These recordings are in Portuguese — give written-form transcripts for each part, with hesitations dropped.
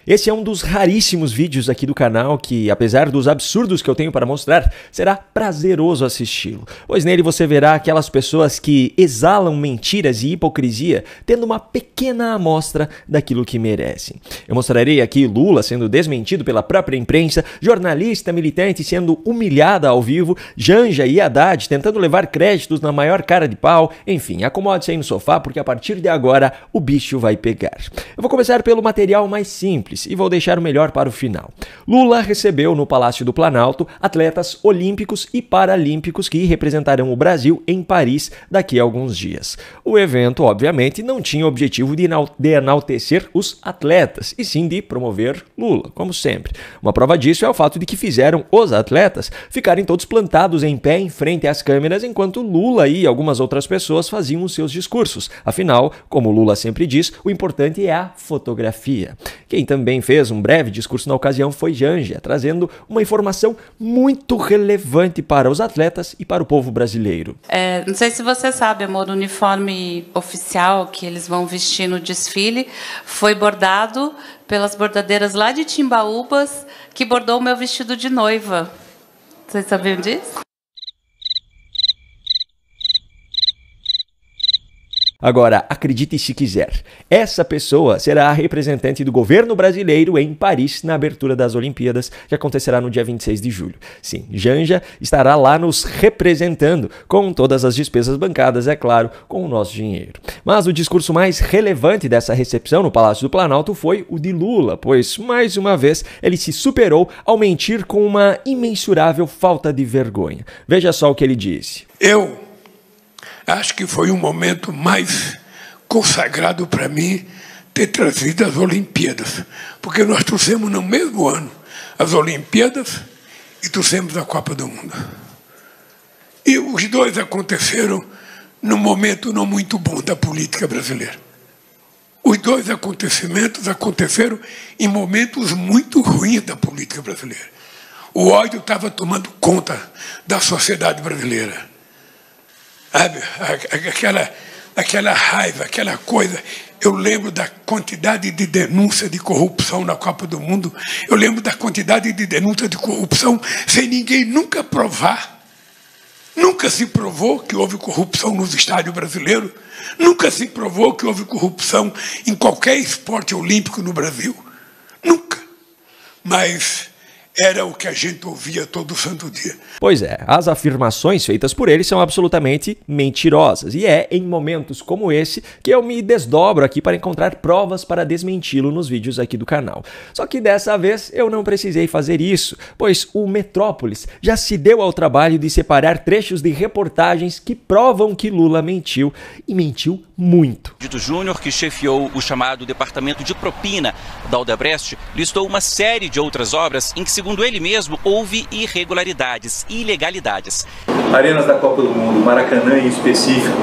Esse é um dos raríssimos vídeos aqui do canal que, apesar dos absurdos que eu tenho para mostrar, será prazeroso assisti-lo, pois nele você verá aquelas pessoas que exalam mentiras e hipocrisia, tendo uma pequena amostra daquilo que merecem. Eu mostrarei aqui Lula sendo desmentido pela própria imprensa, jornalista militante sendo humilhada ao vivo, Janja e Haddad tentando levar créditos na maior cara de pau, enfim, acomode-se aí no sofá porque a partir de agora o bicho vai pegar. Eu vou começar pelo material mais simples e vou deixar o melhor para o final. Lula recebeu no Palácio do Planalto atletas olímpicos e paralímpicos que representarão o Brasil em Paris daqui a alguns dias. O evento, obviamente, não tinha o objetivo de enaltecer os atletas, e sim de promover Lula, como sempre. Uma prova disso é o fato de que fizeram os atletas ficarem todos plantados em pé em frente às câmeras, enquanto Lula e algumas outras pessoas faziam os seus discursos. Afinal, como Lula sempre diz, o importante é a fotografia. Quem também fez um breve discurso na ocasião foi Janja, trazendo uma informação muito relevante para os atletas e para o povo brasileiro. Não sei se você sabe, amor, o uniforme oficial que eles vão vestir no desfile foi bordado pelas bordadeiras lá de Timbaúbas, que bordou o meu vestido de noiva. Vocês sabiam disso? Agora, acredite se quiser, essa pessoa será a representante do governo brasileiro em Paris na abertura das Olimpíadas, que acontecerá no dia 26 de julho. Sim, Janja estará lá nos representando, com todas as despesas bancadas, é claro, com o nosso dinheiro. Mas o discurso mais relevante dessa recepção no Palácio do Planalto foi o de Lula, pois, mais uma vez, ele se superou ao mentir com uma imensurável falta de vergonha. Veja só o que ele disse. Acho que foi um momento mais consagrado para mim ter trazido as Olimpíadas, porque nós trouxemos no mesmo ano as Olimpíadas e trouxemos a Copa do Mundo. E os dois aconteceram num momento não muito bom da política brasileira. Os dois acontecimentos aconteceram em momentos muito ruins da política brasileira. O ódio estava tomando conta da sociedade brasileira. Aquela raiva, aquela coisa. Eu lembro da quantidade de denúncia de corrupção na Copa do Mundo. Eu lembro da quantidade de denúncia de corrupção sem ninguém nunca provar. Nunca se provou que houve corrupção nos estádios brasileiros. Nunca se provou que houve corrupção em qualquer esporte olímpico no Brasil. Nunca. Mas era o que a gente ouvia todo santo dia. Pois é, as afirmações feitas por ele são absolutamente mentirosas. E é em momentos como esse que eu me desdobro aqui para encontrar provas para desmenti-lo nos vídeos aqui do canal. Só que dessa vez eu não precisei fazer isso, pois o Metrópolis já se deu ao trabalho de separar trechos de reportagens que provam que Lula mentiu, e mentiu muito. Dito Júnior, que chefiou o chamado Departamento de Propina da Odebrecht, listou uma série de outras obras em que, segundo ele mesmo, houve irregularidades e ilegalidades. Arenas da Copa do Mundo, Maracanã em específico,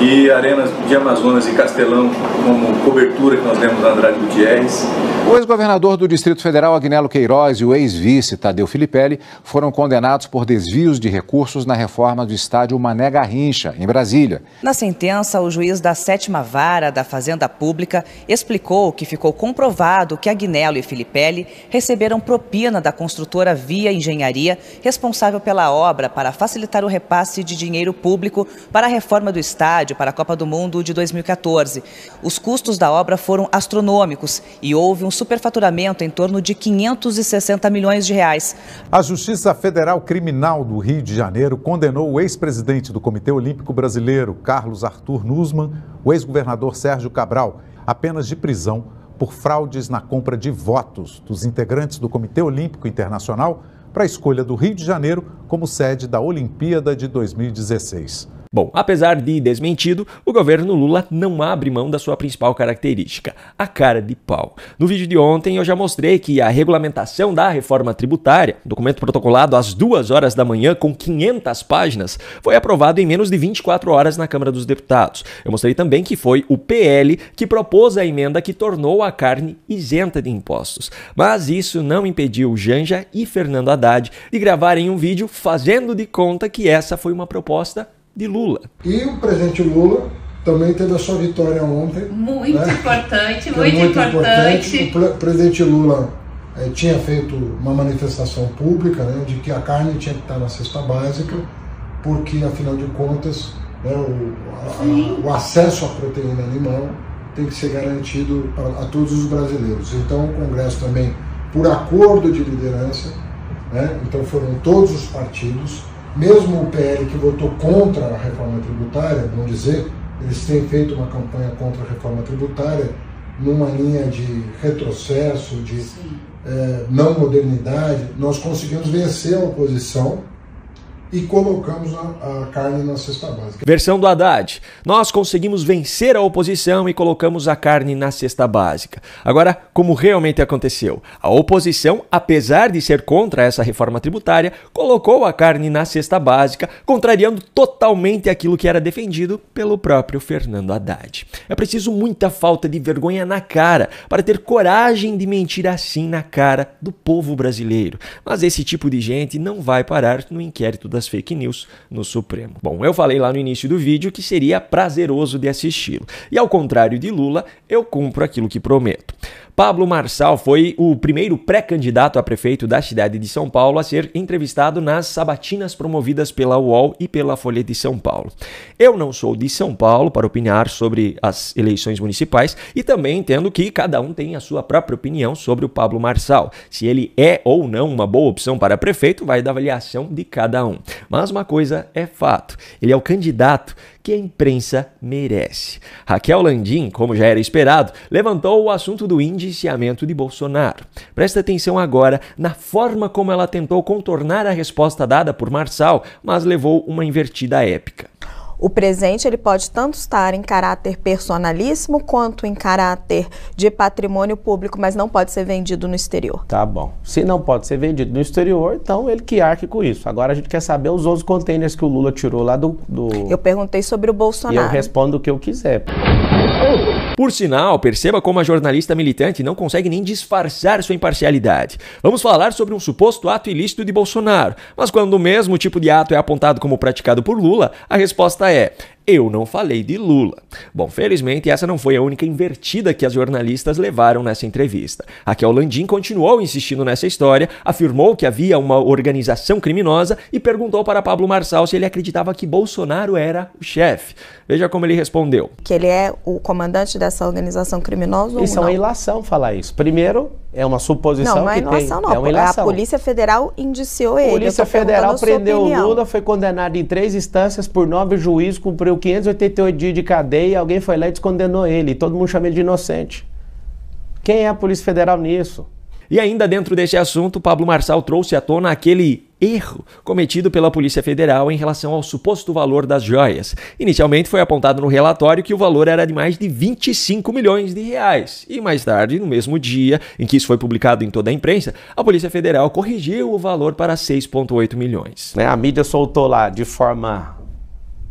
e arenas de Amazonas e Castelão como cobertura que nós demos a Andrade Gutierrez. O ex-governador do Distrito Federal, Agnello Queiroz, e o ex-vice, Tadeu Filipelli, foram condenados por desvios de recursos na reforma do estádio Mané Garrincha, em Brasília. Na sentença, o juiz da 7ª Vara da Fazenda Pública explicou que ficou comprovado que Agnello e Filipelli receberam propina da construtora Via Engenharia, responsável pela obra para facilitar o repasse de dinheiro público para a reforma do estádio para a Copa do Mundo de 2014. Os custos da obra foram astronômicos e houve um superfaturamento em torno de 560 milhões de reais. A Justiça Federal Criminal do Rio de Janeiro condenou o ex-presidente do Comitê Olímpico Brasileiro, Carlos Arthur Nussmann, o ex-governador Sérgio Cabral, a penas de prisão por fraudes na compra de votos dos integrantes do Comitê Olímpico Internacional para a escolha do Rio de Janeiro como sede da Olimpíada de 2016. Bom, apesar de desmentido, o governo Lula não abre mão da sua principal característica, a cara de pau. No vídeo de ontem eu já mostrei que a regulamentação da reforma tributária, documento protocolado às 2 horas da manhã com 500 páginas, foi aprovado em menos de 24 horas na Câmara dos Deputados. Eu mostrei também que foi o PL que propôs a emenda que tornou a carne isenta de impostos. Mas isso não impediu Janja e Fernando Haddad de gravarem um vídeo fazendo de conta que essa foi uma proposta de Lula. E o presidente Lula também teve a sua vitória ontem. Muito importante, muito importante. O presidente Lula tinha feito uma manifestação pública, né, de que a carne tinha que estar na cesta básica, porque, afinal de contas, né, o acesso à proteína animal tem que ser garantido a todos os brasileiros. Então, o Congresso também, por acordo de liderança, né, então foram todos os partidos, mesmo o PL que votou contra a reforma tributária, vamos dizer, eles têm feito uma campanha contra a reforma tributária numa linha de retrocesso, de não modernidade. Nós conseguimos vencer a oposição e colocamos a carne na cesta básica. Versão do Haddad. Nós conseguimos vencer a oposição e colocamos a carne na cesta básica. Agora, como realmente aconteceu? A oposição, apesar de ser contra essa reforma tributária, colocou a carne na cesta básica, contrariando totalmente aquilo que era defendido pelo próprio Fernando Haddad. É preciso muita falta de vergonha na cara para ter coragem de mentir assim na cara do povo brasileiro. Mas esse tipo de gente não vai parar no inquérito das fake news no Supremo. Bom, eu falei lá no início do vídeo que seria prazeroso de assisti-lo. E ao contrário de Lula, eu cumpro aquilo que prometo. Pablo Marçal foi o primeiro pré-candidato a prefeito da cidade de São Paulo a ser entrevistado nas sabatinas promovidas pela UOL e pela Folha de São Paulo. Eu não sou de São Paulo para opinar sobre as eleições municipais e também entendo que cada um tem a sua própria opinião sobre o Pablo Marçal. Se ele é ou não uma boa opção para prefeito, vai da avaliação de cada um. Mas uma coisa é fato, ele é o candidato que a imprensa merece. Raquel Landim, como já era esperado, levantou o assunto do indiciamento de Bolsonaro. Presta atenção agora na forma como ela tentou contornar a resposta dada por Marçal, mas levou uma invertida épica. O presente ele pode tanto estar em caráter personalíssimo quanto em caráter de patrimônio público, mas não pode ser vendido no exterior. Tá bom. Se não pode ser vendido no exterior, então ele que arque com isso. Agora a gente quer saber os outros containers que o Lula tirou lá do... Eu perguntei sobre o Bolsonaro. E eu respondo o que eu quiser. Por sinal, perceba como a jornalista militante não consegue nem disfarçar sua imparcialidade. Vamos falar sobre um suposto ato ilícito de Bolsonaro, mas quando o mesmo tipo de ato é apontado como praticado por Lula, a resposta é: eu não falei de Lula. Bom, felizmente essa não foi a única invertida que as jornalistas levaram nessa entrevista. Raquel Landim continuou insistindo nessa história, afirmou que havia uma organização criminosa e perguntou para Pablo Marçal se ele acreditava que Bolsonaro era o chefe. Veja como ele respondeu. Que ele é o comandante dessa organização criminosa ou não? Isso é uma ilação falar isso. Primeiro, é uma suposição não, que tem. Não, é uma ilação. A Polícia Federal indiciou ele. A Polícia Federal prendeu o Lula, foi condenado em 3 instâncias por 9 juízes, cumpriu 588 dias de cadeia e alguém foi lá e descondenou ele. Todo mundo chama ele de inocente. Quem é a Polícia Federal nisso? E ainda dentro desse assunto, Pablo Marçal trouxe à tona aquele erro cometido pela Polícia Federal em relação ao suposto valor das joias. Inicialmente foi apontado no relatório que o valor era de mais de 25 milhões de reais. E mais tarde, no mesmo dia em que isso foi publicado em toda a imprensa, a Polícia Federal corrigiu o valor para 6,8 milhões. A mídia soltou lá de forma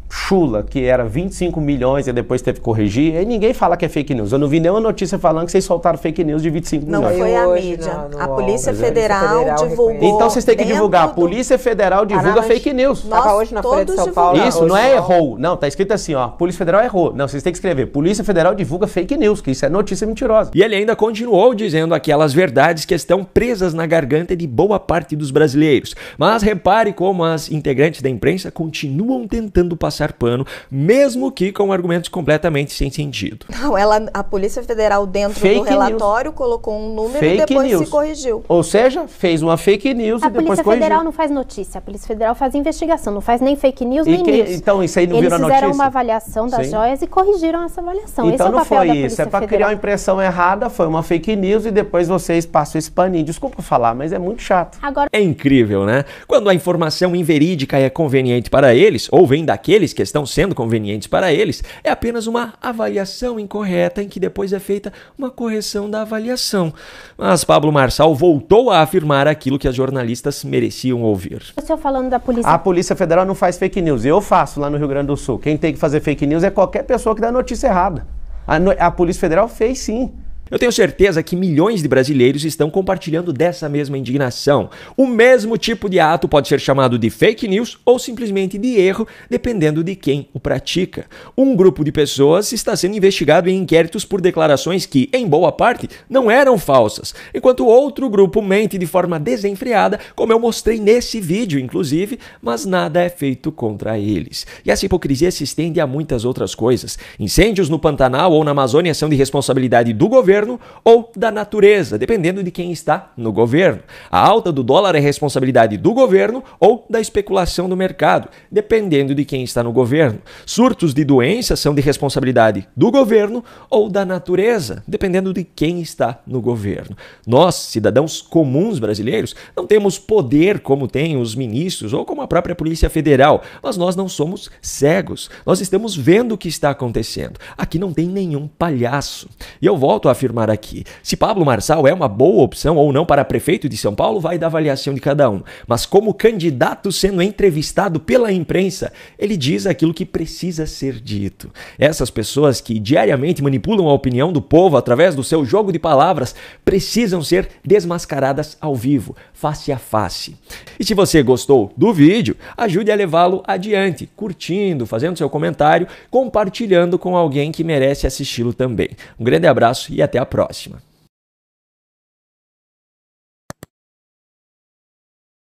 chula que era 25 milhões e depois teve que corrigir, e ninguém fala que é fake news. Eu não vi nenhuma notícia falando que vocês soltaram fake news de 25 milhões. Não foi a mídia. A Polícia Federal divulgou. Então vocês têm que divulgar. A Polícia Federal divulga fake news. Estava hoje na Folha de São Paulo. Isso, não é errou. Não, tá escrito assim, ó. Polícia Federal errou. Não, vocês têm que escrever. Polícia Federal divulga fake news, que isso é notícia mentirosa. E ele ainda continuou dizendo aquelas verdades que estão presas na garganta de boa parte dos brasileiros. Mas repare como as integrantes da imprensa continuam tentando passar pano, mesmo que com argumentos completamente sem sentido. Não, a Polícia Federal dentro do relatório colocou um número e depois se corrigiu. Ou seja, fez uma fake news e depois corrigiu. A Polícia Federal não faz notícia, a Polícia Federal faz investigação, não faz nem fake news nem news. Então isso aí não virou notícia? Eles fizeram uma avaliação das joias e corrigiram essa avaliação. Então esse é o não papel foi da isso, Polícia é para criar uma impressão errada, foi uma fake news e depois vocês passam esse paninho. Desculpa falar, mas é muito chato. Agora... É incrível, né? Quando a informação inverídica é conveniente para eles, ou vem daqueles que estão sendo convenientes para eles, é apenas uma avaliação incorreta em que depois é feita uma correção da avaliação. Mas Pablo Marçal voltou a afirmar aquilo que as jornalistas mereciam ouvir. O senhor falando da Polícia... A Polícia Federal não faz fake news, eu faço lá no Rio Grande do Sul. Quem tem que fazer fake news é qualquer pessoa que dá notícia errada. A Polícia Federal fez sim. Eu tenho certeza que milhões de brasileiros estão compartilhando dessa mesma indignação. O mesmo tipo de ato pode ser chamado de fake news ou simplesmente de erro, dependendo de quem o pratica. Um grupo de pessoas está sendo investigado em inquéritos por declarações que, em boa parte, não eram falsas, enquanto outro grupo mente de forma desenfreada, como eu mostrei nesse vídeo, inclusive, mas nada é feito contra eles. E essa hipocrisia se estende a muitas outras coisas. Incêndios no Pantanal ou na Amazônia são de responsabilidade do governo ou da natureza, dependendo de quem está no governo. A alta do dólar é responsabilidade do governo ou da especulação do mercado, dependendo de quem está no governo. Surtos de doenças são de responsabilidade do governo ou da natureza, dependendo de quem está no governo. Nós, cidadãos comuns brasileiros, não temos poder como têm os ministros ou como a própria Polícia Federal, mas nós não somos cegos. Nós estamos vendo o que está acontecendo. Aqui não tem nenhum palhaço. E eu volto a afirmar aqui, se Pablo Marçal é uma boa opção ou não para prefeito de São Paulo, vai da avaliação de cada um. Mas como candidato sendo entrevistado pela imprensa, ele diz aquilo que precisa ser dito. Essas pessoas que diariamente manipulam a opinião do povo através do seu jogo de palavras precisam ser desmascaradas ao vivo, face a face. E se você gostou do vídeo, ajude a levá-lo adiante, curtindo, fazendo seu comentário, compartilhando com alguém que merece assisti-lo também. Um grande abraço e até a próxima.